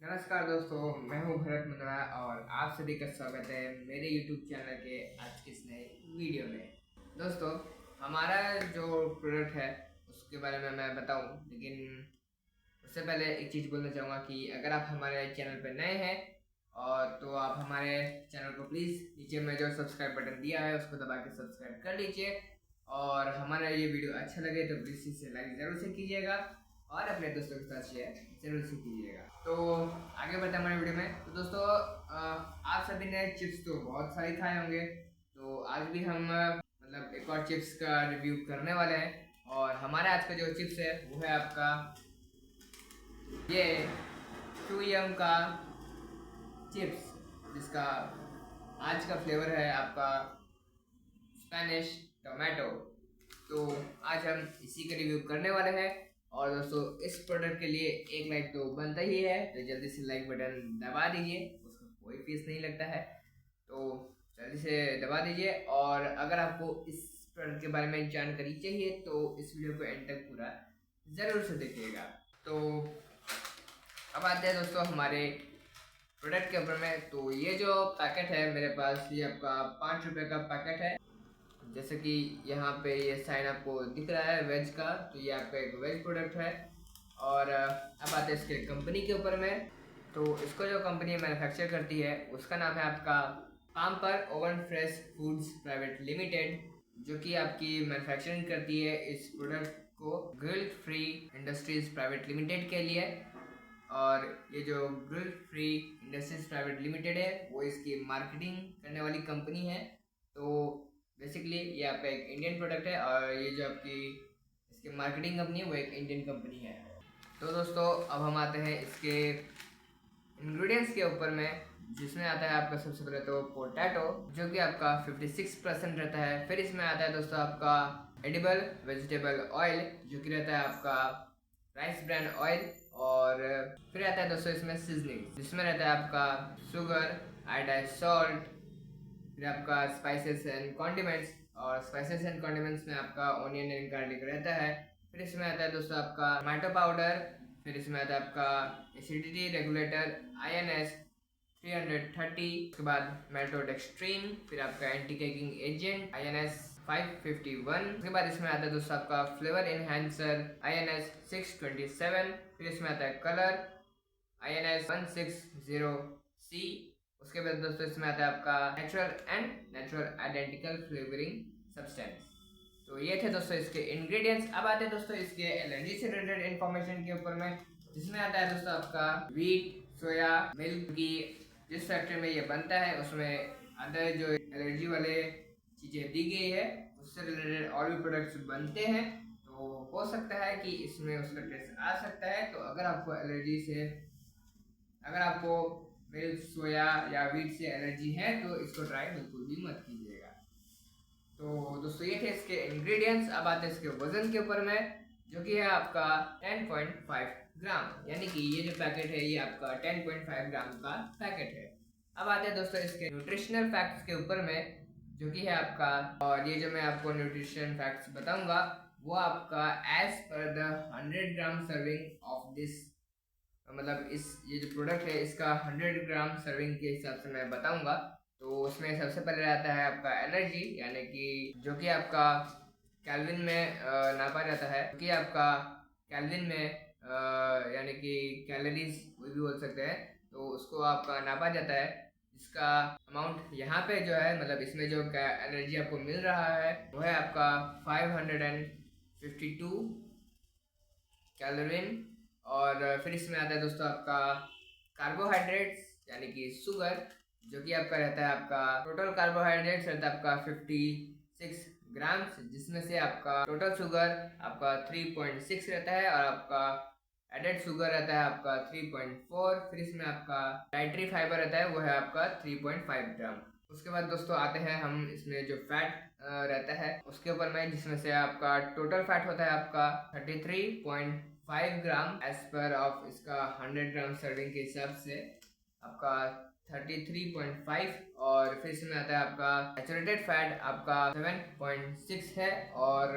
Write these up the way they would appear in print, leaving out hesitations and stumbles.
नमस्कार दोस्तों, मैं हूं भरत मुंद्रा और आप सभी का स्वागत है मेरे YouTube चैनल के आज के इस नए वीडियो में। दोस्तों, हमारा जो प्रोडक्ट है उसके बारे में मैं बताऊं, लेकिन उससे पहले एक चीज़ बोलना चाहूँगा कि अगर आप हमारे चैनल पर नए हैं और तो आप हमारे चैनल को प्लीज़ नीचे में जो सब्सक्राइब बटन दिया है उसको दबा के सब्सक्राइब कर लीजिए और हमारा ये वीडियो अच्छा लगे तो प्लीज़ इसे लाइक ज़रूर से कीजिएगा और अपने दोस्तों के साथ शेयर जरूर से कीजिएगा। तो आगे बढ़ते हैं हमारे वीडियो में। तो दोस्तों, आप सभी ने चिप्स तो बहुत सारे खाए होंगे, तो आज भी हम मतलब एक और चिप्स का रिव्यू करने वाले हैं और हमारा आज का जो चिप्स है वो है आपका ये चूयम का चिप्स, जिसका आज का फ्लेवर है आपका स्पेनिश टोमेटो। तो आज हम इसी का रिव्यू करने वाले हैं और दोस्तों इस प्रोडक्ट के लिए एक लाइक तो बनता ही है, तो जल्दी से लाइक बटन दबा दीजिए, उसका कोई फीस नहीं लगता है, तो जल्दी से दबा दीजिए। और अगर आपको इस प्रोडक्ट के बारे में जानकारी चाहिए तो इस वीडियो को एंड तक पूरा ज़रूर से देखिएगा। तो अब आते हैं दोस्तों हमारे प्रोडक्ट के ऊपर में। तो ये जो पैकेट है मेरे पास, ये आपका 5 रुपये का पैकेट है। जैसे कि यहाँ पे ये साइन आपको दिख रहा है वेज का, तो ये आपका एक वेज प्रोडक्ट है। और अब आते हैं इसके कंपनी के ऊपर में। तो इसको जो कंपनी मैन्युफैक्चर करती है उसका नाम है आपका pamper oven fresh foods private limited, जो कि आपकी मैन्युफैक्चरिंग करती है इस प्रोडक्ट को guilt free industries private limited के लिए। और ये जो guilt free industries private limited है वो इसकी मार्केटिंग करने वाली कंपनी है। तो बेसिकली ये आपका एक इंडियन प्रोडक्ट है और ये जो आपकी इसकी मार्केटिंग कंपनी है वो एक इंडियन कंपनी है। तो दोस्तों अब हम आते हैं इसके इंग्रेडिएंट्स के ऊपर में, जिसमें आता है आपका सबसे पहले तो पोटैटो, जो कि आपका 56% रहता है। फिर इसमें आता है दोस्तों आपका एडिबल वेजिटेबल ऑयल, जो कि रहता है आपका राइस ब्रांड ऑयल। और फिर आता है दोस्तों इसमें सीजनिंग, जिसमें रहता है आपका शुगर, आयोडाइज सॉल्ट, फिर आपका स्पाइसेस एंड कॉन्डिमेंट्स, और स्पाइसेस एंड कॉन्डिमेंट्स में आपका ऑनियन एंड गार्लिक रहता है। फिर इसमें आता है दोस्तों आपका टमाटो पाउडर, फिर इसमें आता है आपका एसिडिटी रेगुलेटर INS 330, उसके बाद मेल्टोडेक्सट्रीन, फिर आपका एंटी केकिंग एजेंट INS 551, उसके बाद इसमें आता है दोस्तों आपका फ्लेवर इनहेंसर INS 627, फिर इसमें आता है कलर INS 160C, उसके बाद दोस्तों इसमें आता है आपका नेचुरल आइडेंटिकल फ्लेवरिंग सब्सटेंस। तो ये थे दोस्तों इसके इंग्रेडिएंट्स। अब आते हैं दोस्तों इसके एलर्जी से रिलेटेड इंफॉर्मेशन के ऊपर में, जिसमें आता है दोस्तों आपका वीट सोया मिल्क की जिस फैक्ट्री में ये बनता है उसमें अदर जो एलर्जी वाले चीज़ें दी गई है उससे रिलेटेड और भी प्रोडक्ट्स बनते हैं। तो हो सकता है कि इसमें उसका टेस्ट आ सकता है। तो अगर आपको एलर्जी से, अगर आपको मिल्क सोया या वीट से एलर्जी है तो इसको ट्राई बिल्कुल भी मत कीजिएगा। तो दोस्तों ये थे इसके इंग्रेडिएंट्स। अब आते हैं इसके वजन के ऊपर में, जो कि है आपका 10.5 ग्राम, यानी कि ये जो पैकेट है ये आपका 10.5 ग्राम का पैकेट है। अब आते हैं दोस्तों इसके न्यूट्रिशनल फैक्ट्स के ऊपर में, जो कि है आपका, और ये जो मैं आपको न्यूट्रिशन फैक्ट्स बताऊंगा वो आपका as per the 100 gram serving of this, मतलब इस ये जो प्रोडक्ट है इसका 100 ग्राम सर्विंग के हिसाब से मैं बताऊंगा। तो उसमें सबसे पहले आता है आपका एनर्जी, यानी कि जो कि आपका कैल्विन में नापा जाता है, कि आपका कैल्विन में यानी कि कैलोरीज कोई भी बोल सकते हैं, तो उसको आपका नापा जाता है, जिसका अमाउंट यहाँ पे जो है, मतलब इसमें जो एनर्जी आपको मिल रहा है वो है आपका 552 कैलोरीन। और फिर इसमें आता है दोस्तों आपका कार्बोहाइड्रेट्स, यानी कि शुगर, जो कि आपका रहता है, आपका टोटल कार्बोहाइड्रेट्स रहता है आपका 56 ग्राम्स, जिसमें से आपका टोटल शुगर आपका 3.6 रहता है और आपका एडेड शुगर रहता है आपका 3.4। फिर इसमें आपका डाइटरी फाइबर रहता है वो है आपका 3.5 ग्राम। उसके बाद दोस्तों आते हैं हम इसमें जो फैट रहता है उसके ऊपर में, जिसमें से आपका टोटल फैट होता है आपका 33.5 ग्राम एज पर ऑफ इसका 100 ग्राम सर्विंग के हिसाब से आपका 33.5। और फिर इसमें आता है आपका सैचुरेटेड फैट आपका 7.6 है और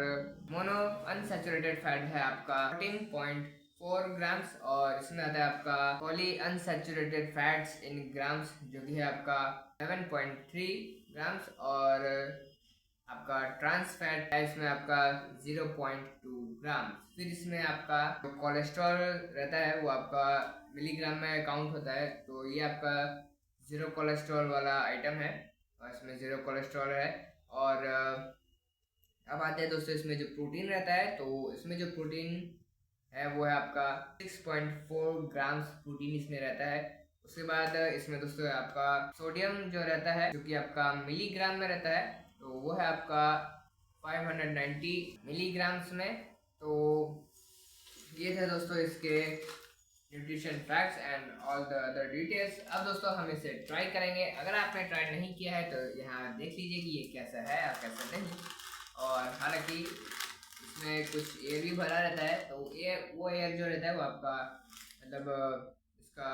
मोनो अनसैचुरेटेड फैट है आपका 14.4 ग्राम्स, और इसमें आता है आपका poly unsaturated fats in grams जो कि है आपका 11.3 ग्राम्स, और आपका ट्रांस फैट है इसमें आपका 0.2 ग्राम। फिर इसमें आपका जो कोलेस्ट्रॉल रहता है वो आपका मिलीग्राम में काउंट होता है, तो ये आपका ज़ीरो कोलेस्ट्रॉल वाला आइटम है और इसमें ज़ीरो कोलेस्ट्रॉल है। और अब आते हैं दोस्तों इसमें जो प्रोटीन रहता है, तो इसमें जो प्रोटीन है वो है आपका 6.4 ग्राम्स प्रोटीन इसमें रहता है। उसके बाद इसमें दोस्तों आपका सोडियम जो रहता है जो कि आपका मिलीग्राम में रहता है, तो वो है आपका 590 मिलीग्राम्स में। तो ये थे दोस्तों इसके nutrition facts and all the other details. अब दोस्तों हम इसे ट्राई करेंगे। अगर आपने ट्राई नहीं किया है तो यहाँ देख लीजिए कि ये कैसा है और कैसा नहीं। और हालांकि इसमें कुछ एयर भी भरा रहता है, तो वो एयर जो रहता है वो आपका मतलब इसका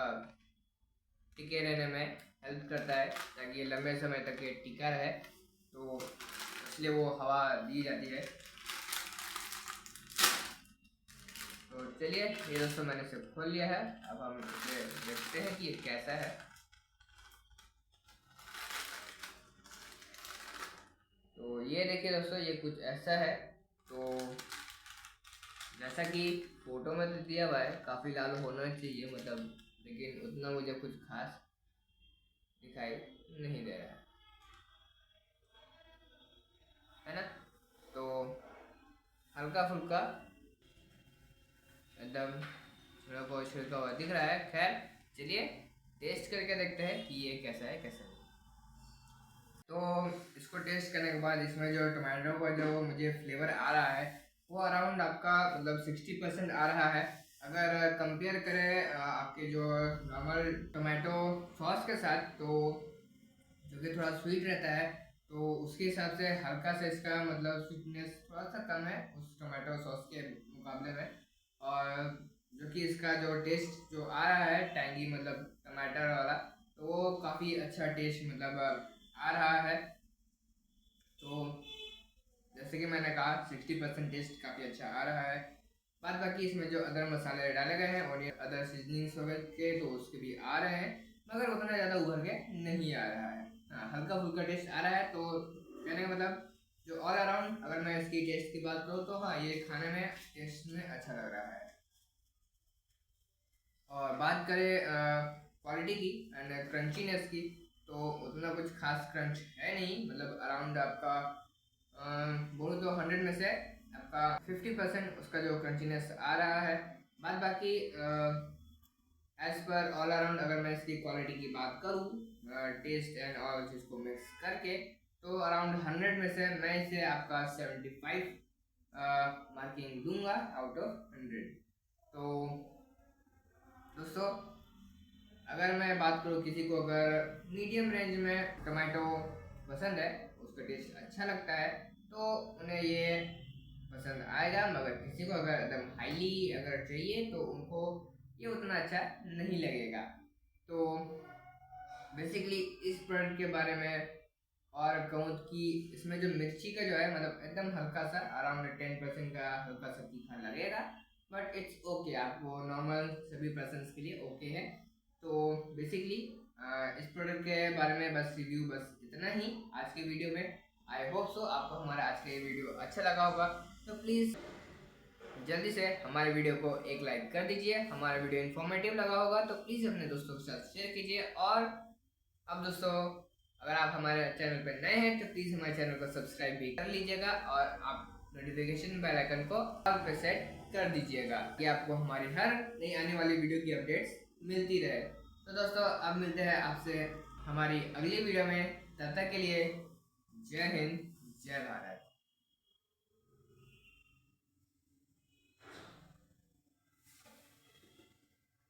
टिके रहने में हेल्प करता है ताकि ये लंबे समय तक ये टिका रहे, तो इसलिए वो हवा दी जाती है। तो चलिए ये दोस्तों मैंने इसे खोल लिया है। अब हम इसे देखते हैं कि ये कैसा है। तो ये देखिए दोस्तों, ये कुछ ऐसा है। तो जैसा कि फोटो में तो दिया हुआ है काफ़ी लाल होना चाहिए मतलब, लेकिन उतना मुझे कुछ खास दिखाई नहीं दे रहा है ना। तो हल्का फुल्का एकदम थोड़ा बहुत छिड़का हुआ दिख रहा है। खैर चलिए टेस्ट करके देखते हैं कि ये कैसा है कैसा नहीं। तो इसको टेस्ट करने के बाद इसमें जो टमाटो का जो मुझे फ्लेवर आ रहा है वो अराउंड आपका मतलब 60% आ रहा है। अगर कंपेयर करें आपके जो नॉर्मल टमाटो सॉस के साथ, तो जो कि थोड़ा स्वीट रहता है, तो उसके हिसाब से हल्का सा इसका मतलब स्वीटनेस थोड़ा सा कम है उस टमाटो सॉस के मुकाबले में। और जो कि इसका जो टेस्ट जो आ रहा है टैंगी मतलब टमाटर वाला, तो वो काफ़ी अच्छा टेस्ट मतलब आ रहा है। तो जैसे कि मैंने कहा 60% टेस्ट काफ़ी अच्छा आ रहा है। बाद बाकी इसमें जो अदर मसाले डाले गए हैं और ये अदर सीजनिंग्स वगैरह के, तो उसके भी आ रहे हैं, मगर उतना ज़्यादा उभर के नहीं आ रहा है। हाँ, हल्का फुल्का टेस्ट आ रहा है। तो कहने का मतलब जो ऑल अराउंड अगर मैं इसकी टेस्ट की बात करूँ, तो हाँ ये खाने में टेस्ट में अच्छा लग रहा है। और बात करें क्वालिटी की एंड क्रंचीनेस की, तो उतना कुछ खास क्रंच है नहीं। मतलब अराउंड आपका बोलूँ तो 100 में से आपका 50% उसका जो क्रंचीनेस आ रहा है। बाद बाकी एज पर ऑल अराउंड अगर मैं इसकी क्वालिटी की बात करूँ टेस्ट एंड ऑल चीज़ को मिक्स करके, तो अराउंड 100 में से मैं इसे आपका 75 मार्किंग दूंगा आउट ऑफ 100। तो दोस्तों अगर मैं बात करूँ किसी को अगर मीडियम रेंज में टमाटो पसंद है, उसका टेस्ट अच्छा लगता है, तो उन्हें ये पसंद आएगा। मगर किसी को अगर एकदम हाईली अगर चाहिए तो उनको ये उतना अच्छा नहीं लगेगा। तो बेसिकली इस प्रोडक्ट के बारे में और कहूँ कि इसमें जो मिर्ची का जो है मतलब एकदम हल्का सा अराउंड 10% का हल्का सा तीखा लगेगा, बट इट्स ओके, आपको नॉर्मल सभी पर्सन्स के लिए ओके है। तो बेसिकली इस प्रोडक्ट के बारे में बस रिव्यू बस इतना ही आज के वीडियो में। आई होप सो आपको हमारा आज का ये वीडियो अच्छा लगा होगा, तो प्लीज़ जल्दी से हमारे वीडियो को एक लाइक कर दीजिए। हमारा वीडियो इन्फॉर्मेटिव लगा होगा तो प्लीज़ अपने दोस्तों के साथ शेयर कीजिए। और अब दोस्तों अगर आप हमारे चैनल पर नए हैं तो प्लीज़ हमारे चैनल को सब्सक्राइब भी कर लीजिएगा और आप नोटिफिकेशन बेल आइकन को ऑल पे सेट कर दीजिएगा कि आपको हमारी हर नई आने वाली वीडियो की अपडेट्स मिलती रहे। तो दोस्तों अब मिलते हैं आपसे हमारी अगली वीडियो में। तब तक के लिए जय हिंद जय भारत।